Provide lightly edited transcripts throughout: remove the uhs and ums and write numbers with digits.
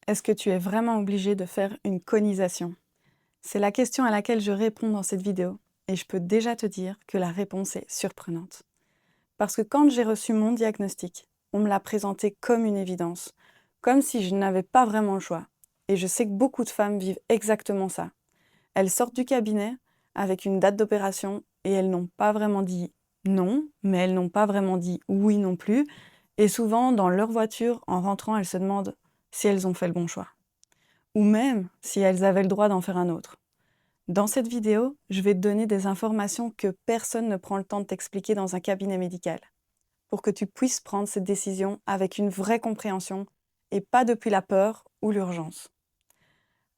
Est-ce que tu es vraiment obligé de faire une conisation? C'est la question à laquelle je réponds dans cette vidéo et je peux déjà te dire que la réponse est surprenante. Parce que quand j'ai reçu mon diagnostic, on me l'a présenté comme une évidence, comme si je n'avais pas vraiment le choix. Et je sais que beaucoup de femmes vivent exactement ça. Elles sortent du cabinet avec une date d'opération et elles n'ont pas vraiment dit non, mais elles n'ont pas vraiment dit oui non plus. Et souvent, dans leur voiture, en rentrant, elles se demandent si elles ont fait le bon choix. Ou même si elles avaient le droit d'en faire un autre. Dans cette vidéo, je vais te donner des informations que personne ne prend le temps de t'expliquer dans un cabinet médical, pour que tu puisses prendre cette décision avec une vraie compréhension et pas depuis la peur ou l'urgence.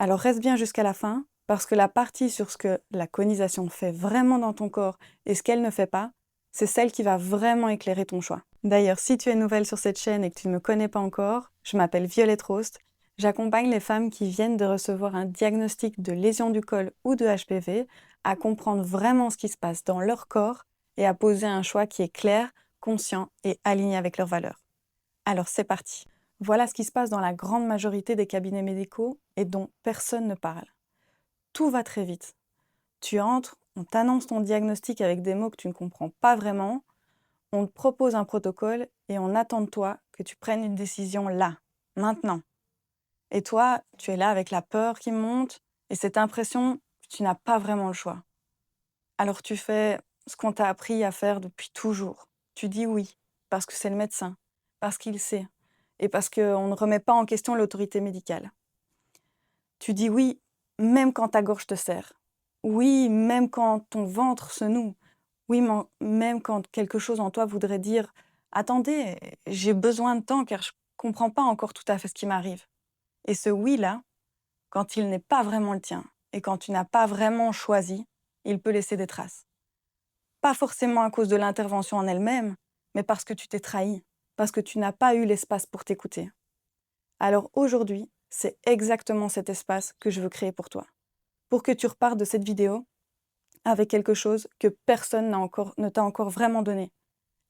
Alors reste bien jusqu'à la fin, parce que la partie sur ce que la conisation fait vraiment dans ton corps et ce qu'elle ne fait pas, c'est celle qui va vraiment éclairer ton choix. D'ailleurs, si tu es nouvelle sur cette chaîne et que tu ne me connais pas encore, je m'appelle Violette Rost. J'accompagne les femmes qui viennent de recevoir un diagnostic de lésion du col ou de HPV à comprendre vraiment ce qui se passe dans leur corps et à poser un choix qui est clair, conscient et aligné avec leurs valeurs. Alors c'est parti. Voilà ce qui se passe dans la grande majorité des cabinets médicaux et dont personne ne parle. Tout va très vite. Tu entres, on t'annonce ton diagnostic avec des mots que tu ne comprends pas vraiment, on te propose un protocole et on attend de toi que tu prennes une décision là, maintenant. Et toi, tu es là avec la peur qui monte et cette impression que tu n'as pas vraiment le choix. Alors tu fais ce qu'on t'a appris à faire depuis toujours. Tu dis oui, parce que c'est le médecin, parce qu'il sait, et parce qu'on ne remet pas en question l'autorité médicale. Tu dis oui, même quand ta gorge te serre. Oui, même quand ton ventre se noue. Oui, même quand quelque chose en toi voudrait dire attendez, j'ai besoin de temps car je comprends pas encore tout à fait ce qui m'arrive. Et ce oui-là, quand il n'est pas vraiment le tien et quand tu n'as pas vraiment choisi, il peut laisser des traces. Pas forcément à cause de l'intervention en elle-même, mais parce que tu t'es trahi, parce que tu n'as pas eu l'espace pour t'écouter. Alors aujourd'hui, c'est exactement cet espace que je veux créer pour toi, pour que tu repartes de cette vidéo avec quelque chose que personne ne t'a encore vraiment donné,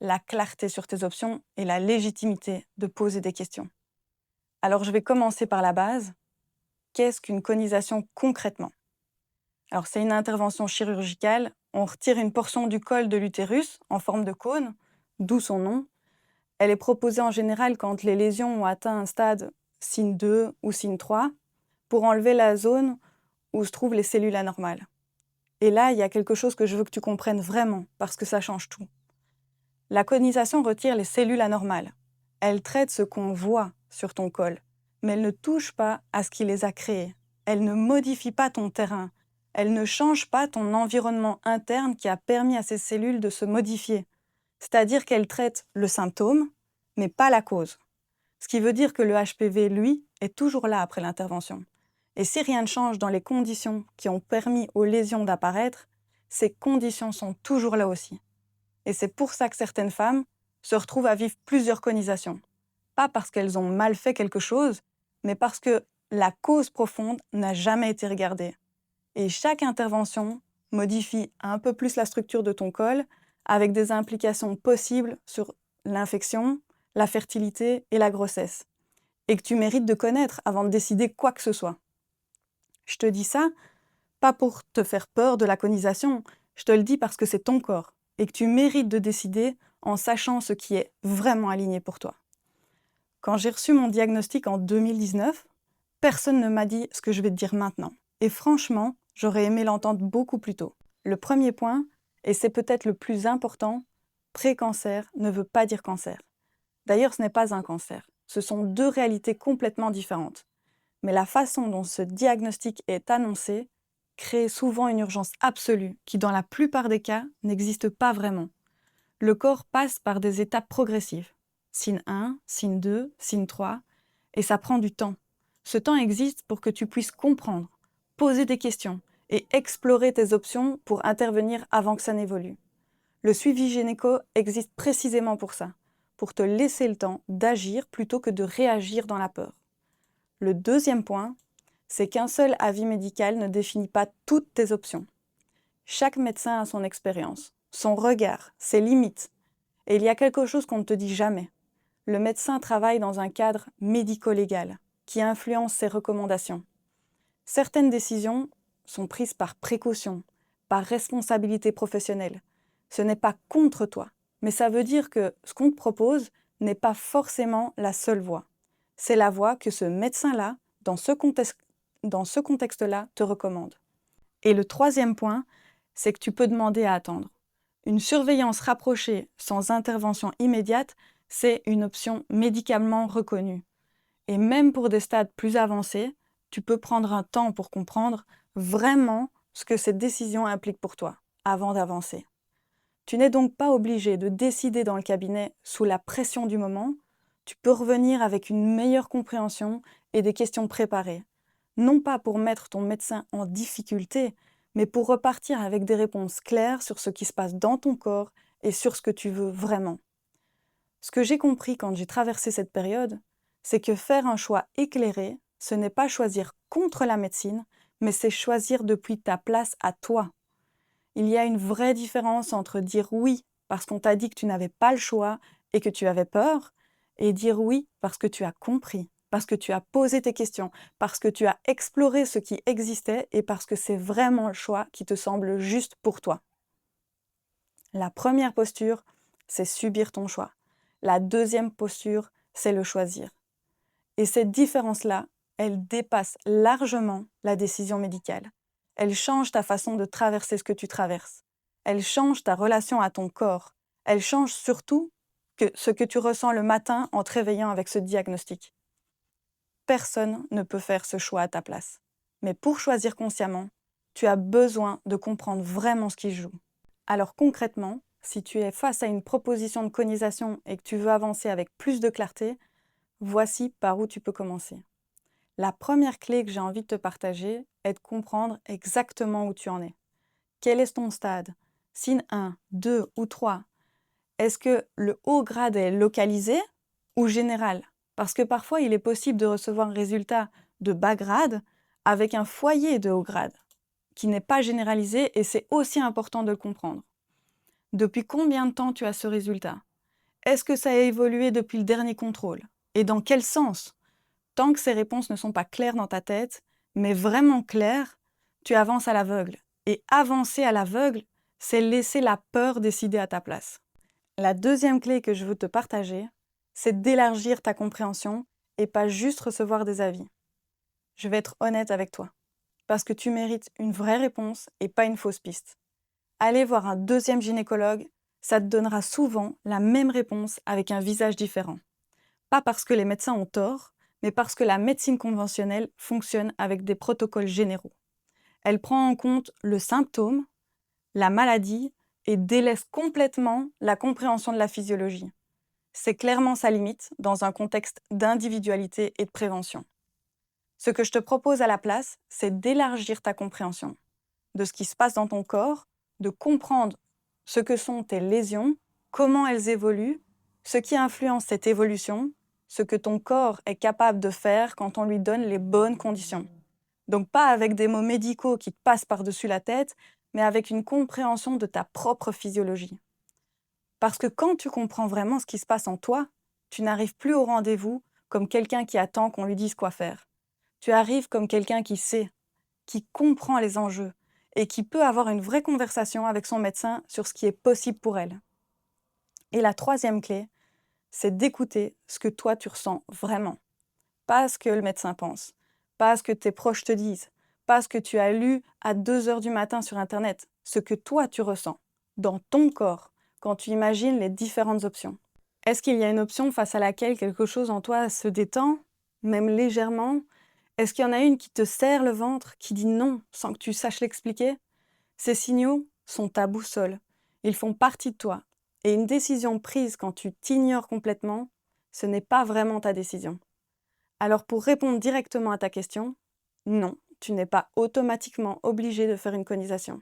la clarté sur tes options et la légitimité de poser des questions. Alors je vais commencer par la base. Qu'est-ce qu'une conisation concrètement? Alors c'est une intervention chirurgicale, on retire une portion du col de l'utérus en forme de cône, d'où son nom. Elle est proposée en général quand les lésions ont atteint un stade signe 2 ou signe 3, pour enlever la zone où se trouvent les cellules anormales. Et là, il y a quelque chose que je veux que tu comprennes vraiment, parce que ça change tout. La conisation retire les cellules anormales. Elle traite ce qu'on voit sur ton col, mais elle ne touche pas à ce qui les a créées. Elle ne modifie pas ton terrain. Elle ne change pas ton environnement interne qui a permis à ces cellules de se modifier. C'est-à-dire qu'elle traite le symptôme, mais pas la cause. Ce qui veut dire que le HPV, lui, est toujours là après l'intervention. Et si rien ne change dans les conditions qui ont permis aux lésions d'apparaître, ces conditions sont toujours là aussi. Et c'est pour ça que certaines femmes se retrouvent à vivre plusieurs conisations. Pas parce qu'elles ont mal fait quelque chose, mais parce que la cause profonde n'a jamais été regardée. Et chaque intervention modifie un peu plus la structure de ton col, avec des implications possibles sur l'infection, la fertilité et la grossesse. Et que tu mérites de connaître avant de décider quoi que ce soit. Je te dis ça, pas pour te faire peur de la conisation, je te le dis parce que c'est ton corps et que tu mérites de décider en sachant ce qui est vraiment aligné pour toi. Quand j'ai reçu mon diagnostic en 2019, personne ne m'a dit ce que je vais te dire maintenant. Et franchement, j'aurais aimé l'entendre beaucoup plus tôt. Le premier point, et c'est peut-être le plus important, pré-cancer ne veut pas dire cancer. D'ailleurs, ce n'est pas un cancer. Ce sont deux réalités complètement différentes. Mais la façon dont ce diagnostic est annoncé crée souvent une urgence absolue qui, dans la plupart des cas, n'existe pas vraiment. Le corps passe par des étapes progressives. Signe 1, signe 2, signe 3, et ça prend du temps. Ce temps existe pour que tu puisses comprendre, poser des questions et explorer tes options pour intervenir avant que ça n'évolue. Le suivi gynéco existe précisément pour ça, pour te laisser le temps d'agir plutôt que de réagir dans la peur. Le deuxième point, c'est qu'un seul avis médical ne définit pas toutes tes options. Chaque médecin a son expérience, son regard, ses limites. Et il y a quelque chose qu'on ne te dit jamais. Le médecin travaille dans un cadre médico-légal, qui influencent ces recommandations. Certaines décisions sont prises par précaution, par responsabilité professionnelle. Ce n'est pas contre toi, mais ça veut dire que ce qu'on te propose n'est pas forcément la seule voie. C'est la voie que ce médecin-là, dans ce contexte-là, te recommande. Et le troisième point, c'est que tu peux demander à attendre. Une surveillance rapprochée sans intervention immédiate, c'est une option médicalement reconnue. Et même pour des stades plus avancés, tu peux prendre un temps pour comprendre vraiment ce que cette décision implique pour toi, avant d'avancer. Tu n'es donc pas obligé de décider dans le cabinet sous la pression du moment, tu peux revenir avec une meilleure compréhension et des questions préparées. Non pas pour mettre ton médecin en difficulté, mais pour repartir avec des réponses claires sur ce qui se passe dans ton corps et sur ce que tu veux vraiment. Ce que j'ai compris quand j'ai traversé cette période, c'est que faire un choix éclairé, ce n'est pas choisir contre la médecine, mais c'est choisir depuis ta place à toi. Il y a une vraie différence entre dire oui parce qu'on t'a dit que tu n'avais pas le choix et que tu avais peur, et dire oui parce que tu as compris, parce que tu as posé tes questions, parce que tu as exploré ce qui existait et parce que c'est vraiment le choix qui te semble juste pour toi. La première posture, c'est subir ton choix. La deuxième posture, c'est le choisir. Et cette différence-là, elle dépasse largement la décision médicale. Elle change ta façon de traverser ce que tu traverses. Elle change ta relation à ton corps. Elle change surtout ce que tu ressens le matin en te réveillant avec ce diagnostic. Personne ne peut faire ce choix à ta place. Mais pour choisir consciemment, tu as besoin de comprendre vraiment ce qui se joue. Alors concrètement, si tu es face à une proposition de conisation et que tu veux avancer avec plus de clarté, voici par où tu peux commencer. La première clé que j'ai envie de te partager est de comprendre exactement où tu en es. Quel est ton stade? Signe 1, 2 ou 3. Est-ce que le haut grade est localisé ou général? Parce que parfois, il est possible de recevoir un résultat de bas grade avec un foyer de haut grade qui n'est pas généralisé et c'est aussi important de le comprendre. Depuis combien de temps tu as ce résultat? Est-ce que ça a évolué depuis le dernier contrôle? Et dans quel sens? Tant que ces réponses ne sont pas claires dans ta tête, mais vraiment claires, tu avances à l'aveugle. Et avancer à l'aveugle, c'est laisser la peur décider à ta place. La deuxième clé que je veux te partager, c'est d'élargir ta compréhension et pas juste recevoir des avis. Je vais être honnête avec toi, parce que tu mérites une vraie réponse et pas une fausse piste. Aller voir un deuxième gynécologue, ça te donnera souvent la même réponse avec un visage différent. Pas parce que les médecins ont tort, mais parce que la médecine conventionnelle fonctionne avec des protocoles généraux. Elle prend en compte le symptôme, la maladie et délaisse complètement la compréhension de la physiologie. C'est clairement sa limite dans un contexte d'individualité et de prévention. Ce que je te propose à la place, c'est d'élargir ta compréhension de ce qui se passe dans ton corps, de comprendre ce que sont tes lésions, comment elles évoluent, ce qui influence cette évolution, ce que ton corps est capable de faire quand on lui donne les bonnes conditions. Donc pas avec des mots médicaux qui te passent par-dessus la tête, mais avec une compréhension de ta propre physiologie. Parce que quand tu comprends vraiment ce qui se passe en toi, tu n'arrives plus au rendez-vous comme quelqu'un qui attend qu'on lui dise quoi faire. Tu arrives comme quelqu'un qui sait, qui comprend les enjeux et qui peut avoir une vraie conversation avec son médecin sur ce qui est possible pour elle. Et la troisième clé, c'est d'écouter ce que toi tu ressens vraiment. Pas ce que le médecin pense, pas ce que tes proches te disent, pas ce que tu as lu à 2 heures du matin sur Internet, ce que toi tu ressens, dans ton corps, quand tu imagines les différentes options. Est-ce qu'il y a une option face à laquelle quelque chose en toi se détend, même légèrement? Est-ce qu'il y en a une qui te serre le ventre, qui dit non sans que tu saches l'expliquer? Ces signaux sont ta boussole. Ils font partie de toi. Et une décision prise quand tu t'ignores complètement, ce n'est pas vraiment ta décision. Alors pour répondre directement à ta question, non, tu n'es pas automatiquement obligé de faire une conisation.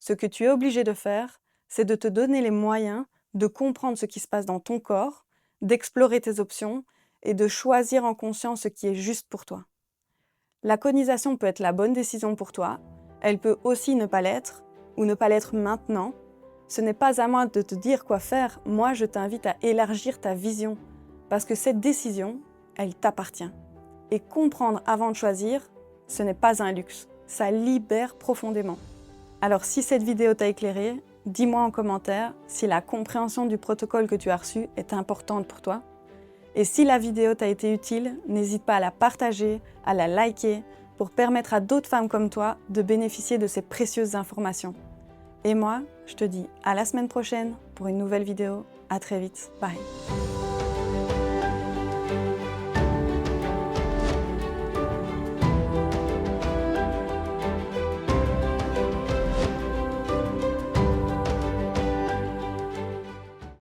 Ce que tu es obligé de faire, c'est de te donner les moyens de comprendre ce qui se passe dans ton corps, d'explorer tes options et de choisir en conscience ce qui est juste pour toi. La conisation peut être la bonne décision pour toi, elle peut aussi ne pas l'être, ou ne pas l'être maintenant. Ce n'est pas à moi de te dire quoi faire, moi je t'invite à élargir ta vision, parce que cette décision, elle t'appartient. Et comprendre avant de choisir, ce n'est pas un luxe, ça libère profondément. Alors si cette vidéo t'a éclairé, dis-moi en commentaire si la compréhension du protocole que tu as reçu est importante pour toi. Et si la vidéo t'a été utile, n'hésite pas à la partager, à la liker, pour permettre à d'autres femmes comme toi de bénéficier de ces précieuses informations. Et moi, je te dis à la semaine prochaine pour une nouvelle vidéo. À très vite. Bye.